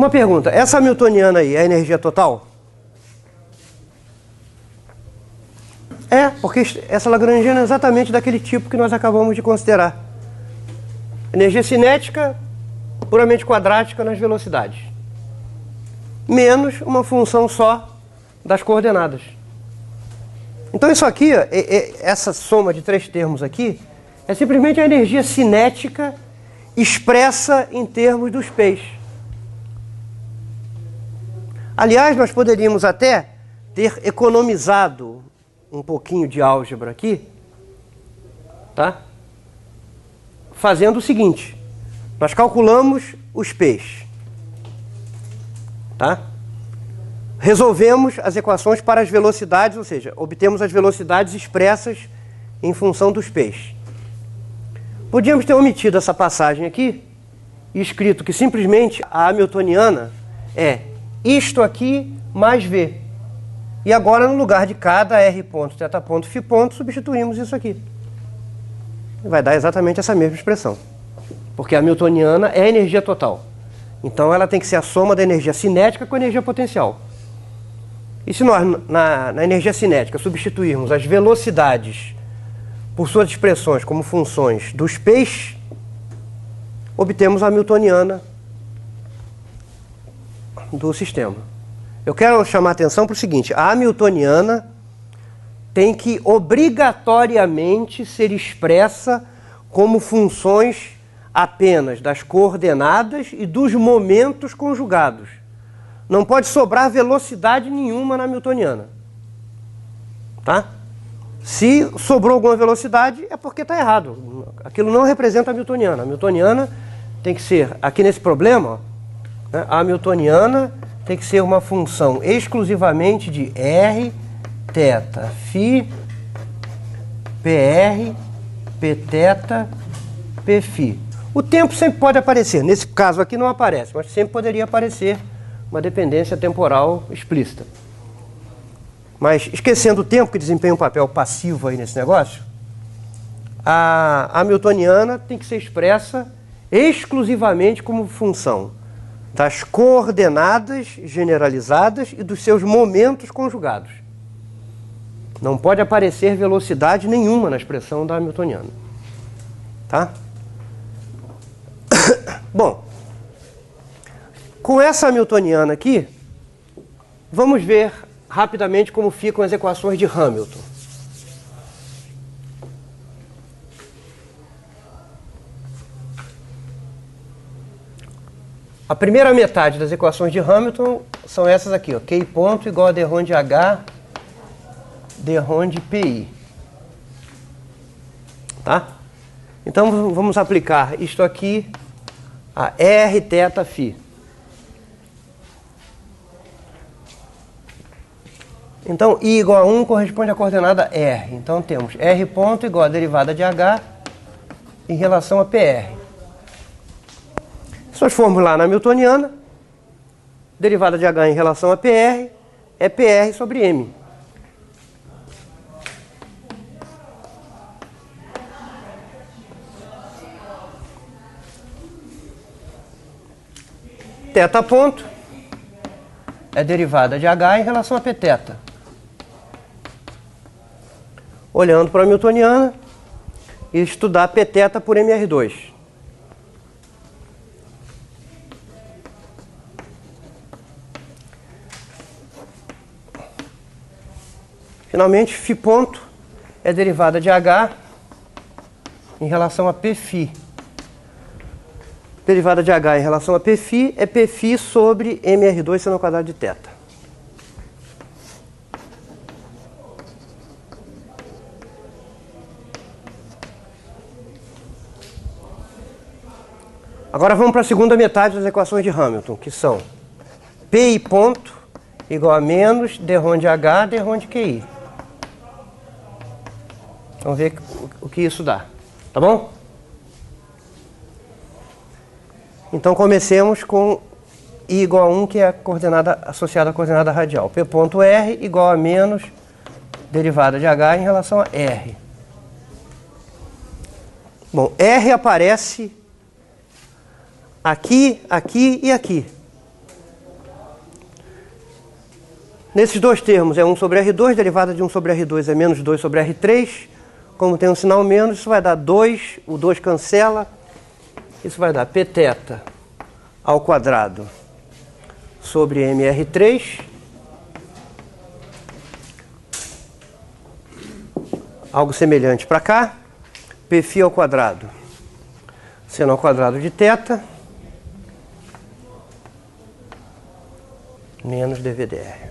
Uma pergunta, essa hamiltoniana aí é energia total? É, porque essa lagrangiana é exatamente daquele tipo que nós acabamos de considerar. Energia cinética puramente quadrática nas velocidades. Menos uma função só das coordenadas. Então isso aqui, essa soma de três termos aqui, é simplesmente a energia cinética expressa em termos dos P's. Aliás, nós poderíamos até ter economizado um pouquinho de álgebra aqui, tá? Fazendo o seguinte, nós calculamos os P's, tá? Resolvemos as equações para as velocidades, ou seja, obtemos as velocidades expressas em função dos P's. Podíamos ter omitido essa passagem aqui e escrito que simplesmente a hamiltoniana é isto aqui mais V. E agora, no lugar de cada R ponto, θ ponto, φ ponto, substituímos isso aqui. Vai dar exatamente essa mesma expressão. Porque a hamiltoniana é a energia total. Então ela tem que ser a soma da energia cinética com a energia potencial. E se nós, na energia cinética, substituirmos as velocidades por suas expressões como funções dos P's, obtemos a hamiltoniana do sistema. Eu quero chamar a atenção para o seguinte, a hamiltoniana tem que obrigatoriamente ser expressa como funções apenas das coordenadas e dos momentos conjugados. Não pode sobrar velocidade nenhuma na hamiltoniana. Tá? Se sobrou alguma velocidade, é porque está errado. Aquilo não representa a hamiltoniana. A hamiltoniana tem que ser, aqui nesse problema, né, a hamiltoniana tem que ser uma função exclusivamente de R, θ, φ, PR, Pθ, Pφ. O tempo sempre pode aparecer. Nesse caso aqui não aparece, mas sempre poderia aparecer uma dependência temporal explícita. Mas esquecendo o tempo, que desempenha um papel passivo aí nesse negócio, a hamiltoniana tem que ser expressa exclusivamente como função das coordenadas generalizadas e dos seus momentos conjugados. Não pode aparecer velocidade nenhuma na expressão da hamiltoniana. Tá? Bom, com essa hamiltoniana aqui, vamos ver rapidamente como ficam as equações de Hamilton. A primeira metade das equações de Hamilton são essas aqui, ó, Q ponto igual a d ρ de H, d ρ de PI. Tá? Então vamos aplicar isto aqui a R, θ, φ. Então, I igual a 1 corresponde à coordenada R. Então, temos R ponto igual a derivada de H em relação a PR. Se nós formos lá na hamiltoniana, derivada de H em relação a PR é PR sobre M. Θ ponto é derivada de H em relação a Pθ. Olhando para a hamiltoniana e estudar Pθ por MR2. Finalmente, φ ponto é derivada de H em relação a Pφ. Derivada de H em relação a Pφ é Pφ sobre MR2 seno ao quadrado de θ. Agora vamos para a segunda metade das equações de Hamilton, que são Pi ponto igual a menos d ρ de H, d ρ de QI. Vamos ver o que isso dá, tá bom? Então comecemos com I igual a 1, que é a coordenada associada à coordenada radial. P ponto R igual a menos derivada de H em relação a R. Bom, R aparece aqui, aqui e aqui. Nesses dois termos é 1 sobre R2, derivada de 1 sobre R2 é menos 2 sobre R3. Como tem um sinal menos, isso vai dar 2, o 2 cancela. Isso vai dar Pθ ao quadrado sobre MR3. Algo semelhante para cá. Pφ ao quadrado seno ao quadrado de θ menos dVdr.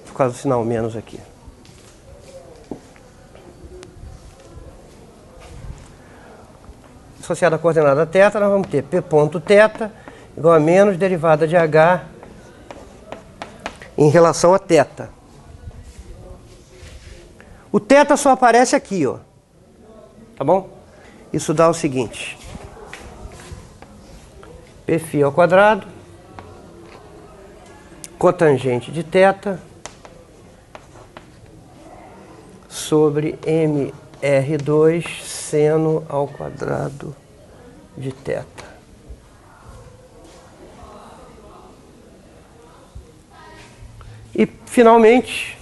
Por causa do sinal menos aqui. Associado à coordenada θ, nós vamos ter P ponto θ igual a menos derivada de H em relação a θ. O θ só aparece aqui, ó. Tá bom? Isso dá o seguinte. Pφ ao quadrado, cotangente de θ sobre MR2 seno ao quadrado de θ. E, finalmente,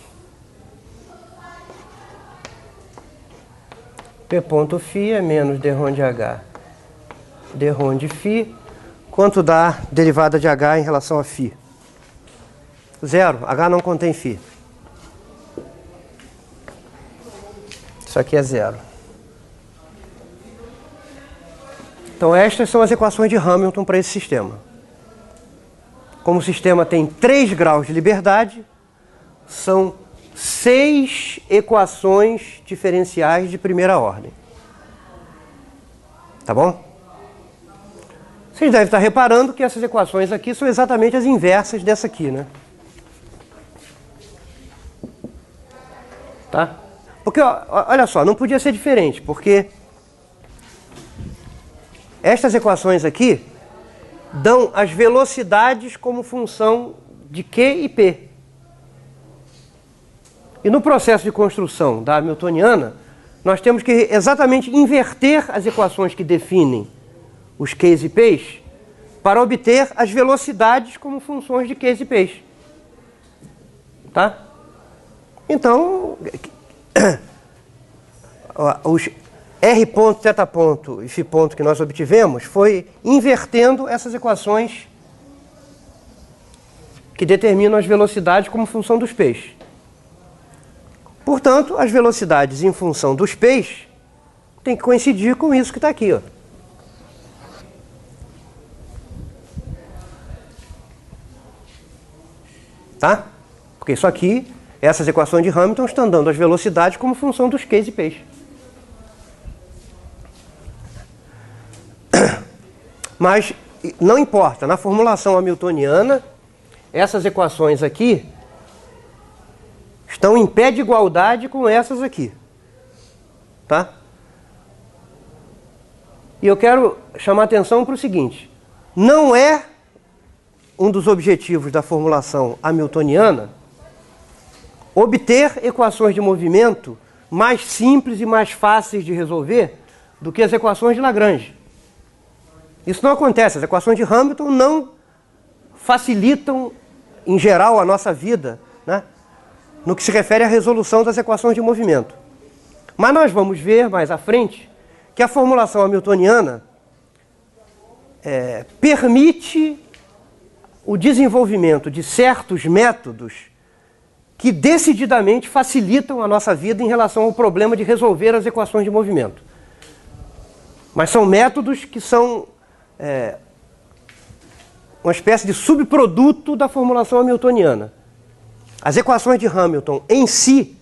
P ponto φ é menos dρ de H dρ de φ. Quanto dá derivada de H em relação a φ? Zero. H não contém φ. Isso aqui é zero. Então estas são as equações de Hamilton para esse sistema. Como o sistema tem 3 graus de liberdade, são 6 equações diferenciais de primeira ordem. Tá bom? Vocês devem estar reparando que essas equações aqui são exatamente as inversas dessa aqui, né? Tá? Porque, ó, olha só, não podia ser diferente, porque estas equações aqui dão as velocidades como função de Q e P. E no processo de construção da Hamiltoniana, nós temos que exatamente inverter as equações que definem os Qs e Ps para obter as velocidades como funções de Qs e Ps. Tá? Então, os R ponto, θ ponto e φ ponto que nós obtivemos foi invertendo essas equações que determinam as velocidades como função dos P's. Portanto, as velocidades em função dos P's têm que coincidir com isso que está aqui, ó. Tá? Porque isso aqui, essas equações de Hamilton estão dando as velocidades como função dos Qs e Ps. Mas não importa, na formulação hamiltoniana, essas equações aqui estão em pé de igualdade com essas aqui. Tá? E eu quero chamar a atenção para o seguinte: não é um dos objetivos da formulação hamiltoniana obter equações de movimento mais simples e mais fáceis de resolver do que as equações de Lagrange. Isso não acontece. As equações de Hamilton não facilitam, em geral, a nossa vida, né, no que se refere à resolução das equações de movimento. Mas nós vamos ver mais à frente que a formulação hamiltoniana permite o desenvolvimento de certos métodos que decididamente facilitam a nossa vida em relação ao problema de resolver as equações de movimento. Mas são métodos que são uma espécie de subproduto da formulação hamiltoniana. As equações de Hamilton em si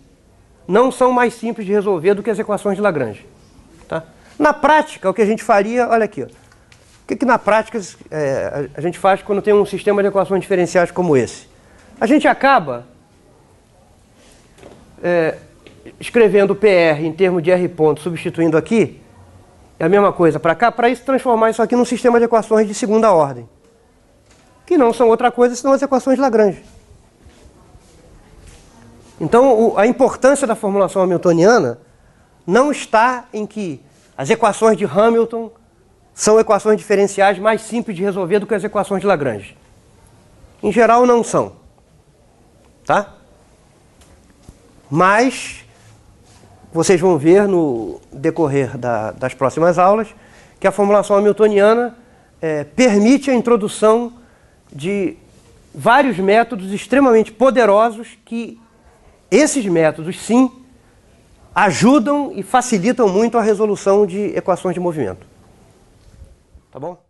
não são mais simples de resolver do que as equações de Lagrange. Tá? Na prática, o que a gente faria, olha aqui, ó. O que na prática a gente faz quando tem um sistema de equações diferenciais como esse? A gente acaba escrevendo PR em termos de R ponto, substituindo aqui, é a mesma coisa para cá, para isso transformar isso aqui num sistema de equações de segunda ordem, que não são outra coisa senão as equações de Lagrange. Então, a importância da formulação hamiltoniana não está em que as equações de Hamilton são equações diferenciais mais simples de resolver do que as equações de Lagrange. Em geral, não são. tá? Mas vocês vão ver no decorrer das próximas aulas que a formulação hamiltoniana permite a introdução de vários métodos extremamente poderosos que esses métodos, sim, ajudam e facilitam muito a resolução de equações de movimento. Tá bom?